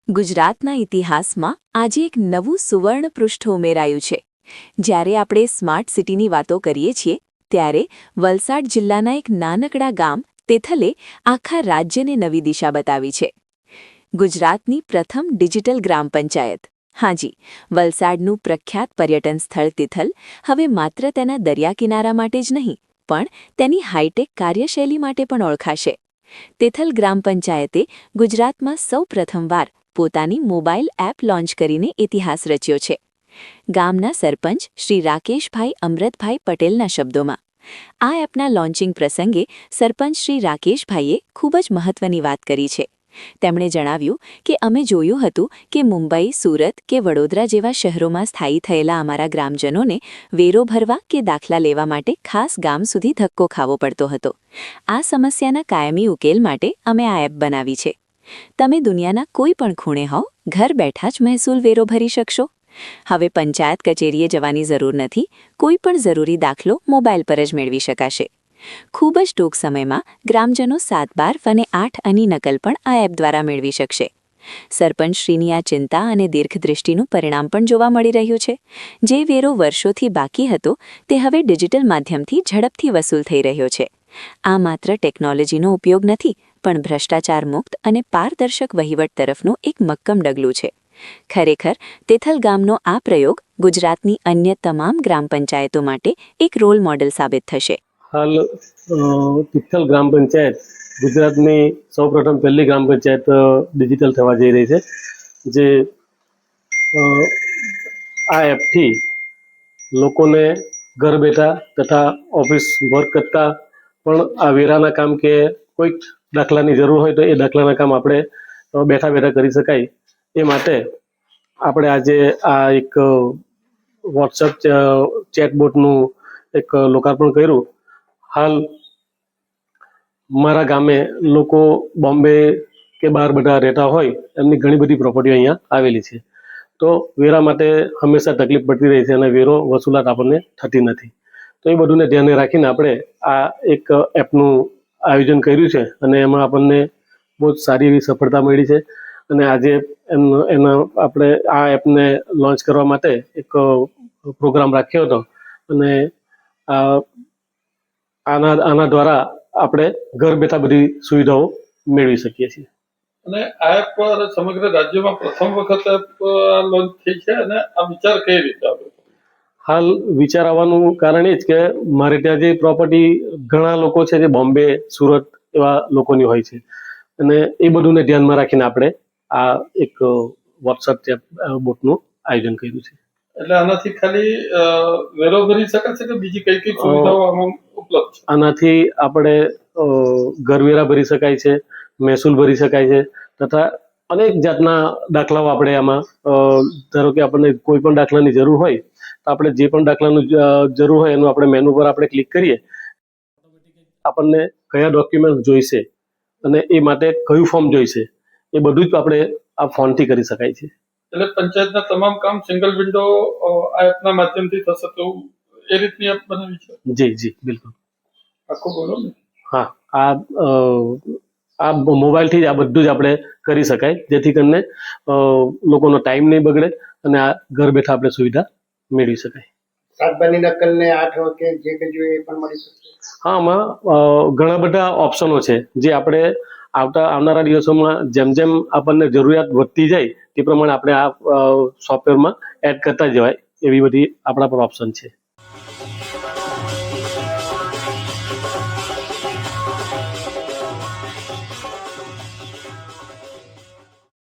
ગુજરાતના ઇતિહાસમાં આજે એક નવું સુવર્ણ પૃષ્ઠ ઉમેરાયું છે. જ્યારે આપણે સ્માર્ટ સિટીની વાતો કરીએ છીએ ત્યારે વલસાડ જિલ્લાના એક નાનકડા ગામ તિથલે આખા રાજ્યને નવી દિશા બતાવી છે. ગુજરાતની પ્રથમ ડિજિટલ ગ્રામ પંચાયત. હાજી, વલસાડનું પ્રખ્યાત પર્યટન સ્થળ તિથલ હવે માત્ર તેના દરિયાકિનારા માટે જ નહીં પણ તેની હાઈટેક કાર્યશૈલી માટે પણ ઓળખાશે. તિથલ ગ્રામ પંચાયતે ગુજરાતમાં સૌ પ્રથમવાર પોતાની મોબાઈલ એપ લોન્ચ કરીને ઇતિહાસ રચ્યો છે. ગામના સરપંચ શ્રી રાકેશભાઈ અમૃતભાઈ પટેલના શબ્દોમાં, આ એપના લોન્ચિંગ પ્રસંગે સરપંચ શ્રી રાકેશભાઈએ ખૂબ જ મહત્વની વાત કરી છે. તેમણે જણાવ્યું કે અમે જોયું હતું કે મુંબઈ, સુરત કે વડોદરા જેવા શહેરોમાં સ્થાયી થયેલા અમારા ગ્રામજનોને વેરો ભરવા કે દાખલા લેવા માટે ખાસ ગામ સુધી ધક્કો ખાવો પડતો હતો. આ સમસ્યાના કાયમી ઉકેલ માટે અમે આ એપ બનાવી છે. તમે દુનિયાના કોઈ પણ ખૂણે હોવ, ઘર બેઠા જ મહેસૂલ વેરો ભરી શકશો. હવે પંચાયત કચેરીએ જવાની જરૂર નથી. કોઈ પણ જરૂરી દાખલો મોબાઈલ પર જ મેળવી શકાશે. ખૂબ જ ટૂંક સમયમાં ગ્રામજનો 7, 12 અને 8 આની નકલ પણ આ એપ દ્વારા મેળવી શકશે. સરપંચશ્રીની આ ચિંતા અને દીર્ઘદૃષ્ટિનું પરિણામ પણ જોવા મળી રહ્યું છે. જે વેરો વર્ષોથી બાકી હતો તે હવે ડિજિટલ માધ્યમથી ઝડપથી વસૂલ થઈ રહ્યો છે. આ માત્ર ટેકનોલોજીનો ઉપયોગ નથી પણ ભ્રષ્ટાચાર મુક્ત અને પારદર્શક વહીવટ તરફનું એક મક્કમ ડગલું છે. ખરેખર તિથલ ગામનો આ પ્રયોગ ગુજરાતની અન્ય તમામ ગ્રામ પંચાયતો માટે એક રોલ મોડેલ સાબિત થશે. હાલ તિથલ ગ્રામ પંચાયત ગુજરાતની સૌપ્રથમ પહેલી ગ્રામ પંચાયત ડિજિટલ થવા જઈ રહી છે. જે આ એપથી લોકોને ઘર બેઠા તથા ઓફિસ વર્ક કરતા પણ આ વેરાના કામ કે કોઈક દાખલાની જરૂર હોય તો એ દાખલાના કામ આપણે બેઠા બેઠા કરી શકાય. એ માટે આપણે આજે આ એક વોટ્સઅપ ચેટબોટનું એક લોકાર્પણ કર્યું. હાલ મારા ગામે લોકો બોમ્બે કે બહાર બધા રહેતા હોય, એમની ઘણી બધી પ્રોપર્ટીઓ અહીંયા આવેલી છે. તો વેરા માટે હંમેશા તકલીફ પડતી રહી છે અને વેરો વસૂલાત આપણને થતી નથી. તો એ બધુંને ધ્યાને રાખીને આપણે આ એક એપનું આયોજન કર્યું છે અને એમાં આપણને બહુ જ સારી એવી સફળતા મળી છે. અને આજે એના આપણે આ એપને લોન્ચ કરવા માટે એક પ્રોગ્રામ રાખ્યો હતો અને આના દ્વારા આપણે ઘર બેઠા બધી સુવિધાઓ મેળવી શકીએ છીએ. અને આ એપ પર સમગ્ર રાજ્યમાં પ્રથમ વખત એપ લોન્ચ થઈ છે અને આ વિચાર કઈ રીતે આવ્યો? હાલ વિચાર આવવાનું કારણ એ જ કે મારે ત્યાં જે પ્રોપર્ટી ઘણા લોકો છે જે બોમ્બે, સુરત એવા લોકોની હોય છે અને એ બધુંને ધ્યાનમાં રાખીને આપણે આ એક વોટ્સઅપ ચેટ બોટનું આયોજન કર્યું છે. એટલે આનાથી ખાલી વેરો ભરી શકાશે કે બીજી કઈ કઈ સુવિધાઓ આમાં ઉપલબ્ધ છે? આનાથી આપણે ઘરવેરા ભરી શકાય છે, મહેસૂલ ભરી શકાય છે તથા અનેક જાતના દાખલાઓ આપણે આમાં ધારો કે આપણને કોઈ પણ દાખલાની જરૂર હોય તો આપણે જે પણ દાખલાનું જરૂર હોય એનું આપણે મેનુ પર આપણે ક્લિક કરીએ, આપણને કયા ડોક્યુમેન્ટ જોઈશે અને એ માટે કયું ફોર્મ જોઈશે એ બધું જ આપણે આ ફોનથી કરી શકાય છે. એટલે પંચાયતના તમામ કામ સિંગલ વિન્ડો આ એપના માધ્યમથી થશે તો એ રીતની એપ બનાવી છે? જી જી બિલકુલ. આખું બોલો ને. હા, આ મોબાઈલથી જ આ બધું જ આપણે કરી શકાય, જેથી કરીને લોકોનો ટાઈમ નહીં બગડે અને આ ઘર બેઠા આપણે સુવિધા મેળવી શકાય. શાકભાજીની નકલ ને 8 કે જે કંઈ જોઈએ એ પણ મળી શકશે? હા, આમાં ઘણા બધા ઓપ્શનો છે જે આપણે આવનારા દિવસોમાં જેમ જેમ આપણને જરૂરિયાત વધતી જાય તે પ્રમાણે આપણે આ સોફ્ટવેરમાં એડ કરતા જવાય એવી બધી આપણા પર ઓપ્શન છે.